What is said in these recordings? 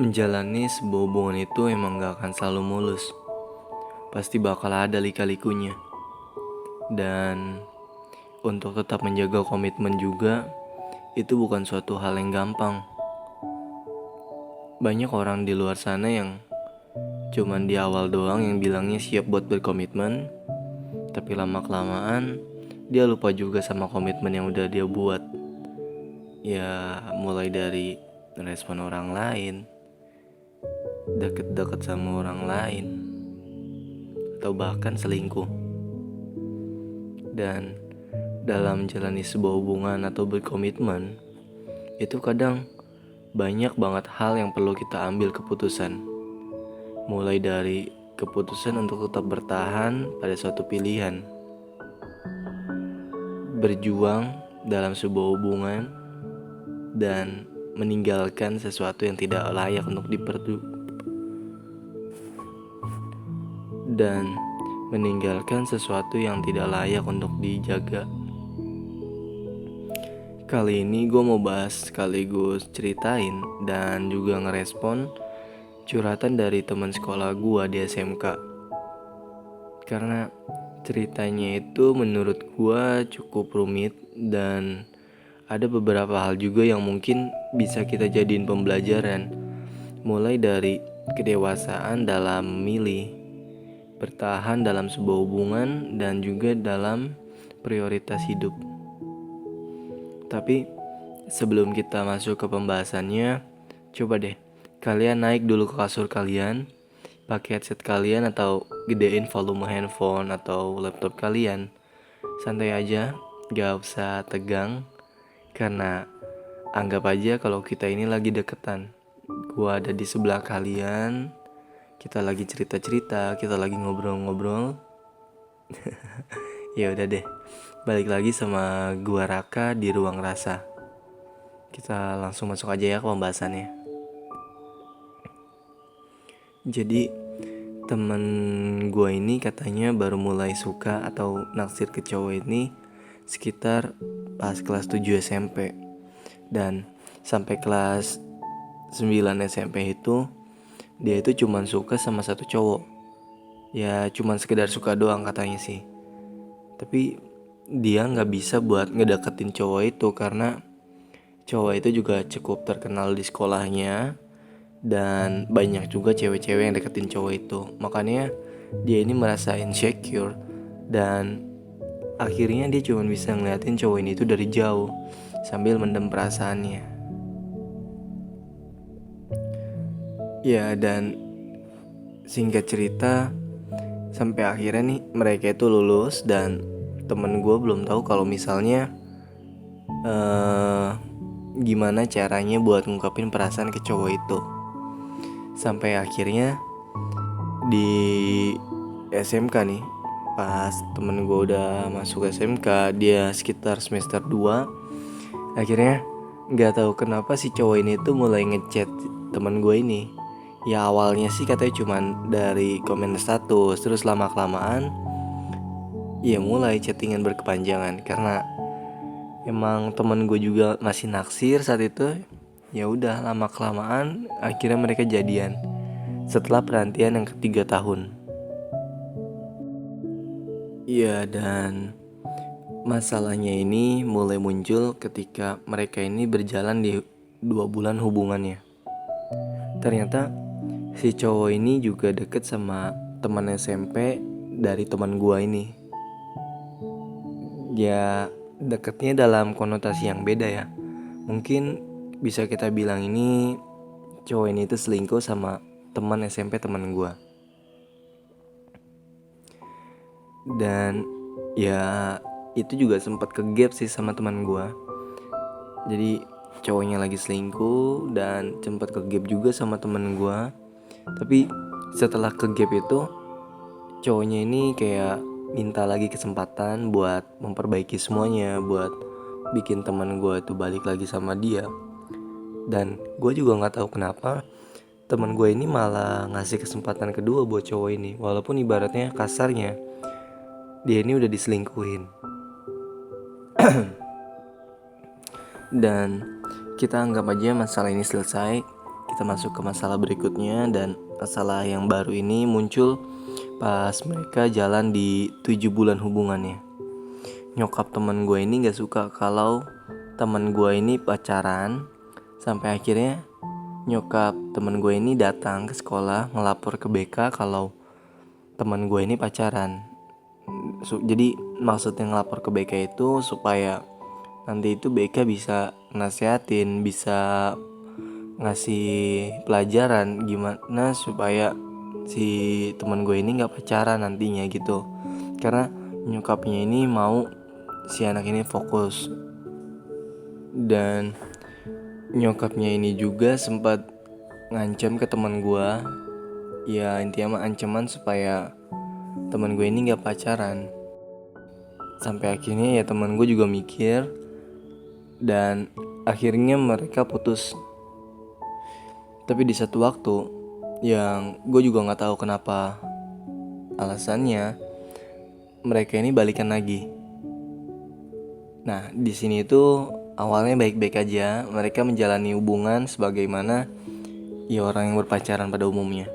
Menjalani sebuah hubungan itu emang gak akan selalu mulus. Pasti bakal ada lika-likunya. Dan untuk tetap menjaga komitmen juga, itu bukan suatu hal yang gampang. Banyak orang di luar sana yang cuman di awal doang yang bilangnya siap buat berkomitmen, tapi lama-kelamaan dia lupa juga sama komitmen yang udah dia buat. Ya mulai dari respon orang lain, deket-deket sama orang lain, atau bahkan selingkuh. Dan dalam menjalani sebuah hubungan atau berkomitmen, itu kadang banyak banget hal yang perlu kita ambil keputusan. Mulai dari keputusan untuk tetap bertahan pada suatu pilihan, berjuang dalam sebuah hubungan, dan meninggalkan sesuatu yang tidak layak untuk dijaga. Kali ini gue mau bahas sekaligus ceritain dan juga ngerespon curhatan dari teman sekolah gue di SMK. Karena ceritanya itu menurut gue cukup rumit dan ada beberapa hal juga yang mungkin bisa kita jadiin pembelajaran. Mulai dari kedewasaan dalam memilih, bertahan dalam sebuah hubungan, dan juga dalam prioritas hidup. Tapi sebelum kita masuk ke pembahasannya, coba deh kalian naik dulu ke kasur kalian, pakai headset kalian atau gedein volume handphone atau laptop kalian. Santai aja, gak usah tegang, karena anggap aja kalau kita ini lagi deketan. Gua ada di sebelah kalian, kita lagi cerita-cerita, kita lagi ngobrol-ngobrol. Ya udah deh, balik lagi sama gua Raka di Ruang Rasa. Kita langsung masuk aja ya ke pembahasannya. Jadi temen gua ini katanya baru mulai suka atau naksir ke cowok ini sekitar pas kelas 7 SMP. Dan sampai kelas 9 SMP itu dia itu cuman suka sama satu cowok. Ya cuman sekedar suka doang katanya sih. Tapi dia gak bisa buat ngedeketin cowok itu karena cowok itu juga cukup terkenal di sekolahnya, dan banyak juga cewek-cewek yang deketin cowok itu. Makanya dia ini merasa insecure, dan akhirnya dia cuma bisa ngeliatin cowok ini tuh dari jauh sambil mendem perasaannya. Ya, dan singkat cerita, sampai akhirnya nih mereka itu lulus, dan temen gue belum tahu kalau misalnya gimana caranya buat ngungkapin perasaan ke cowok itu. Sampai akhirnya di SMK nih, pas temen gue udah masuk SMK, dia sekitar semester 2, akhirnya gak tahu kenapa si cowok ini tuh mulai ngechat temen gue ini. Ya awalnya sih katanya cuman dari komen status, terus lama-kelamaan ya mulai chattingan berkepanjangan. Karena emang temen gue juga masih naksir saat itu. Ya udah, lama-kelamaan akhirnya mereka jadian setelah perhentian yang ketiga tahun. Ya, dan masalahnya ini mulai muncul ketika mereka ini berjalan di 2 bulan hubungannya. Ternyata si cowok ini juga deket sama teman SMP dari teman gua ini. Ya deketnya dalam konotasi yang beda ya. Mungkin bisa kita bilang ini cowok ini tuh selingkuh sama teman SMP teman gua. Dan ya itu juga sempat kegap sih sama teman gua. Jadi cowoknya lagi selingkuh dan sempat kegap juga sama temen gue. Tapi setelah kegap itu, cowoknya ini kayak minta lagi kesempatan buat memperbaiki semuanya, buat bikin teman gue itu balik lagi sama dia. Dan gue juga nggak tahu kenapa teman gue ini malah ngasih kesempatan kedua buat cowok ini, walaupun ibaratnya kasarnya dia ini udah diselingkuhin. Dan kita anggap aja masalah ini selesai. kita masuk ke masalah berikutnya. Dan masalah yang baru ini muncul pas mereka jalan di 7 bulan hubungannya. Nyokap teman gue ini gak suka kalau teman gue ini pacaran. Sampai akhirnya nyokap teman gue ini datang ke sekolah ngelapor ke BK kalau teman gue ini pacaran. Jadi maksudnya ngelapor ke BK itu supaya nanti itu BK bisa nasihatin, bisa ngasih pelajaran gimana supaya si teman gue ini nggak pacaran nantinya gitu. Karena nyokapnya ini mau si anak ini fokus. Dan nyokapnya ini juga sempat ngancam ke teman gue. Ya intinya mah ancaman supaya teman gue ini nggak pacaran. Sampai akhirnya ya teman gue juga mikir dan akhirnya mereka putus. Tapi di satu waktu yang gue juga nggak tahu kenapa alasannya, mereka ini balikan lagi. Nah di sini tuh awalnya baik-baik aja, mereka menjalani hubungan sebagaimana ya orang yang berpacaran pada umumnya.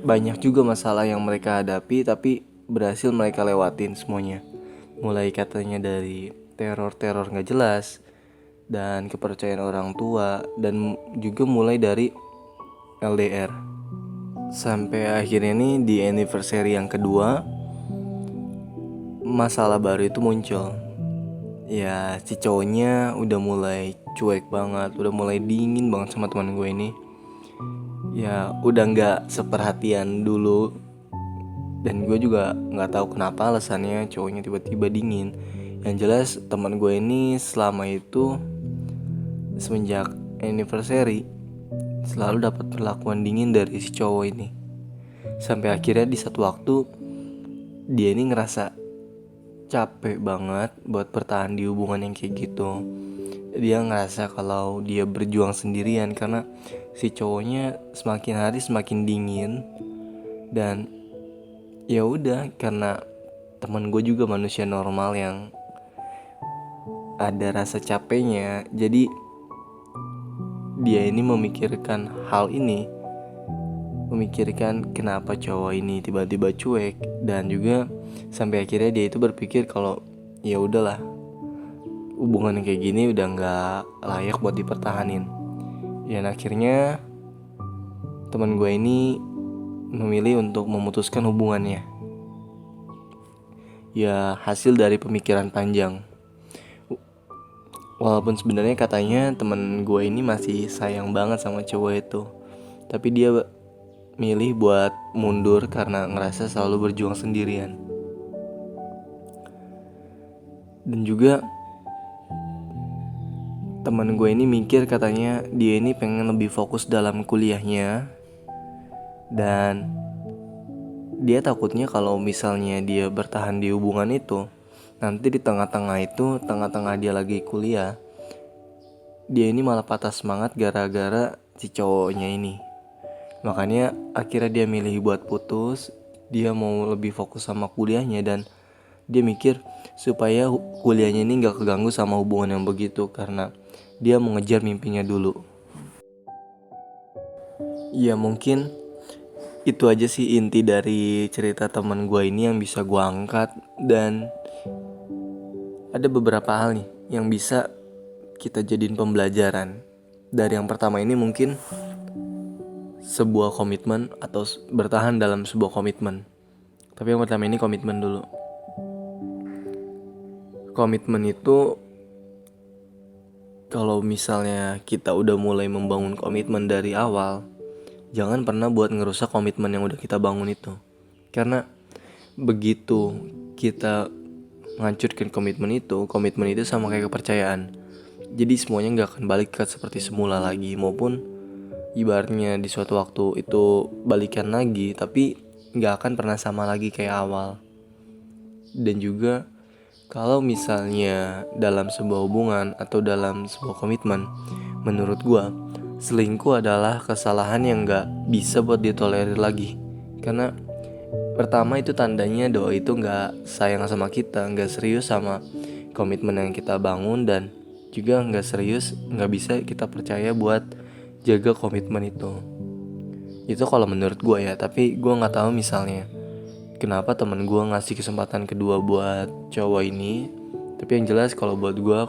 Banyak juga masalah yang mereka hadapi tapi berhasil mereka lewatin semuanya. Mulai katanya dari teror-teror gak jelas dan kepercayaan orang tua, dan juga mulai dari LDR. Sampai akhirnya nih di anniversary yang kedua, masalah baru itu muncul. Ya si cowoknya udah mulai cuek banget, udah mulai dingin banget sama teman gue ini. Ya udah gak seperhatian dulu. Dan gue juga gak tahu kenapa alasannya cowoknya tiba-tiba dingin. Yang jelas teman gue ini selama itu, semenjak anniversary, selalu dapat perlakuan dingin dari si cowok ini. Sampai akhirnya di satu waktu dia ini ngerasa capek banget buat bertahan di hubungan yang kayak gitu. Dia ngerasa kalau dia berjuang sendirian karena si cowoknya semakin hari semakin dingin. Dan ya udah, karena teman gue juga manusia normal yang ada rasa capeknya, jadi dia ini memikirkan hal ini, memikirkan kenapa cowok ini tiba-tiba cuek. Dan juga sampai akhirnya dia itu berpikir kalau ya udahlah, hubungan yang kayak gini udah nggak layak buat dipertahanin. Dan akhirnya teman gue ini memilih untuk memutuskan hubungannya. Ya hasil dari pemikiran panjang. Walaupun sebenarnya katanya teman gue ini masih sayang banget sama cowok itu, tapi dia milih buat mundur karena ngerasa selalu berjuang sendirian. Dan juga teman gue ini mikir katanya dia ini pengen lebih fokus dalam kuliahnya. Dan dia takutnya kalau misalnya dia bertahan di hubungan itu, nanti di tengah-tengah dia lagi kuliah, dia ini malah patah semangat gara-gara si cowoknya ini. Makanya akhirnya dia milih buat putus. Dia mau lebih fokus sama kuliahnya. Dan dia mikir supaya kuliahnya ini gak keganggu sama hubungan yang begitu, karena dia mau ngejar mimpinya dulu. Ya mungkin itu aja sih inti dari cerita teman gue ini yang bisa gue angkat. Dan ada beberapa hal nih yang bisa kita jadiin pembelajaran. Dari yang pertama ini mungkin sebuah komitmen atau bertahan dalam sebuah komitmen. Tapi yang pertama ini komitmen dulu. Komitmen itu kalau misalnya kita udah mulai membangun komitmen dari awal, jangan pernah buat ngerusak komitmen yang udah kita bangun itu. Karena begitu kita menghancurkan komitmen itu sama kayak kepercayaan. Jadi semuanya gak akan balik ke seperti semula lagi. Maupun ibaratnya di suatu waktu itu balikan lagi, tapi gak akan pernah sama lagi kayak awal. Dan juga kalau misalnya dalam sebuah hubungan atau dalam sebuah komitmen, menurut gue selingkuh adalah kesalahan yang gak bisa buat ditolerir lagi. Karena pertama itu tandanya doi itu gak sayang sama kita, gak serius sama komitmen yang kita bangun. Dan juga gak serius, gak bisa kita percaya buat jaga komitmen itu kalau menurut gue ya. Tapi gue nggak tahu misalnya kenapa temen gue ngasih kesempatan kedua buat cowok ini. Tapi yang jelas kalau buat gue,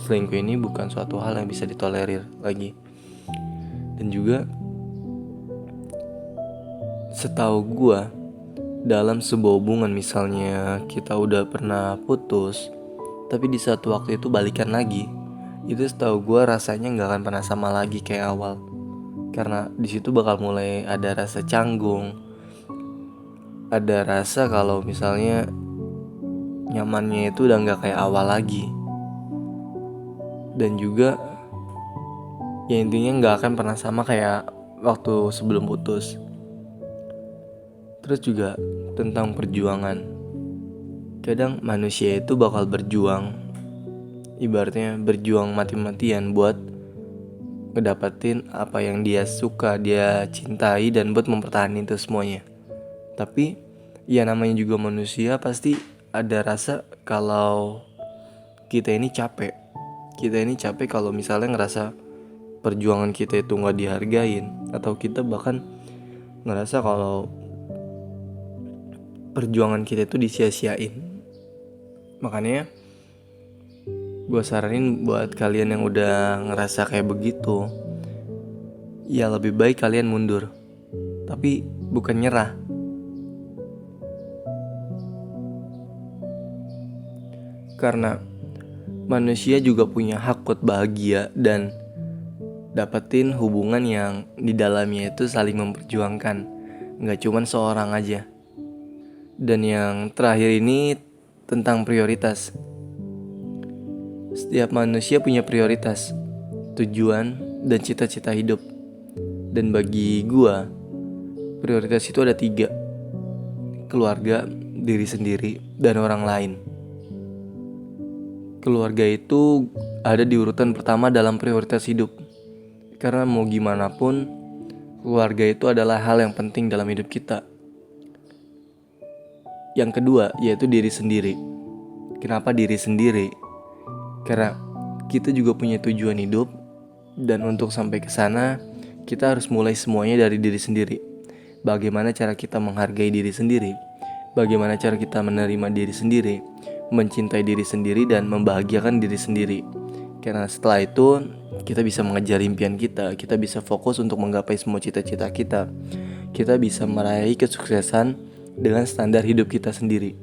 selingkuh ini bukan suatu hal yang bisa ditolerir lagi. Dan juga setahu gue, dalam sebuah hubungan misalnya kita udah pernah putus, tapi di satu waktu itu balikan lagi, itu setahu gue rasanya gak akan pernah sama lagi kayak awal. Karena disitu bakal mulai ada rasa canggung, ada rasa kalau misalnya nyamannya itu udah gak kayak awal lagi. Dan juga ya intinya gak akan pernah sama kayak waktu sebelum putus. Terus juga tentang perjuangan. Kadang manusia itu bakal berjuang, ibaratnya berjuang mati-matian buat ngedapetin apa yang dia suka, dia cintai, dan buat mempertahankan itu semuanya. Tapi ya namanya juga manusia, pasti ada rasa kalau kita ini capek. Kita ini capek kalau misalnya ngerasa perjuangan kita itu gak dihargain, atau kita bahkan ngerasa kalau perjuangan kita itu disia-siain. Makanya gue saranin buat kalian yang udah ngerasa kayak begitu, ya lebih baik kalian mundur, tapi bukan nyerah. Karena manusia juga punya hak buat bahagia dan dapetin hubungan yang di dalamnya itu saling memperjuangkan, gak cuman seorang aja. Dan yang terakhir ini tentang prioritas. Setiap manusia punya prioritas, tujuan, dan cita-cita hidup. Dan bagi gua, prioritas itu ada 3: keluarga, diri sendiri, dan orang lain. Keluarga itu ada di urutan pertama dalam prioritas hidup. Karena mau gimana pun, keluarga itu adalah hal yang penting dalam hidup kita. Yang kedua yaitu diri sendiri. Kenapa diri sendiri? Karena kita juga punya tujuan hidup, dan untuk sampai ke sana kita harus mulai semuanya dari diri sendiri. Bagaimana cara kita menghargai diri sendiri? Bagaimana cara kita menerima diri sendiri, mencintai diri sendiri, dan membahagiakan diri sendiri. Karena setelah itu kita bisa mengejar impian kita, kita bisa fokus untuk menggapai semua cita-cita kita. Kita bisa meraih kesuksesan dengan standar hidup kita sendiri.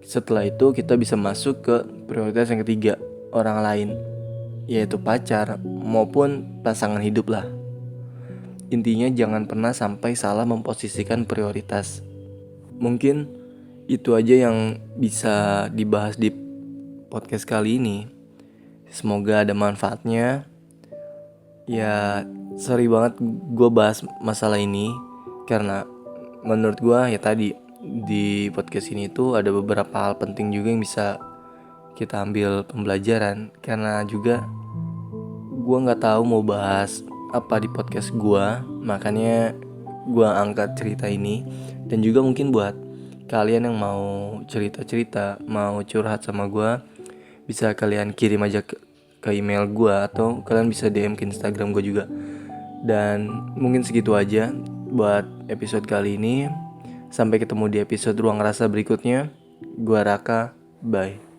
Setelah itu kita bisa masuk ke prioritas yang ketiga, orang lain, yaitu pacar maupun pasangan hidup lah. Intinya jangan pernah sampai salah memposisikan prioritas. Mungkin itu aja yang bisa dibahas di podcast kali ini. Semoga ada manfaatnya. Ya sorry banget gue bahas masalah ini, karena menurut gue ya tadi di podcast ini tuh ada beberapa hal penting juga yang bisa kita ambil pembelajaran. Karena juga gue gak tahu mau bahas apa di podcast gue, makanya gue angkat cerita ini. Dan juga mungkin buat kalian yang mau cerita-cerita, mau curhat sama gue, bisa kalian kirim aja ke email gue, atau kalian bisa DM ke Instagram gue juga. Dan mungkin segitu aja buat episode kali ini. Sampai ketemu di episode Ruang Rasa berikutnya. Gua Raka, bye.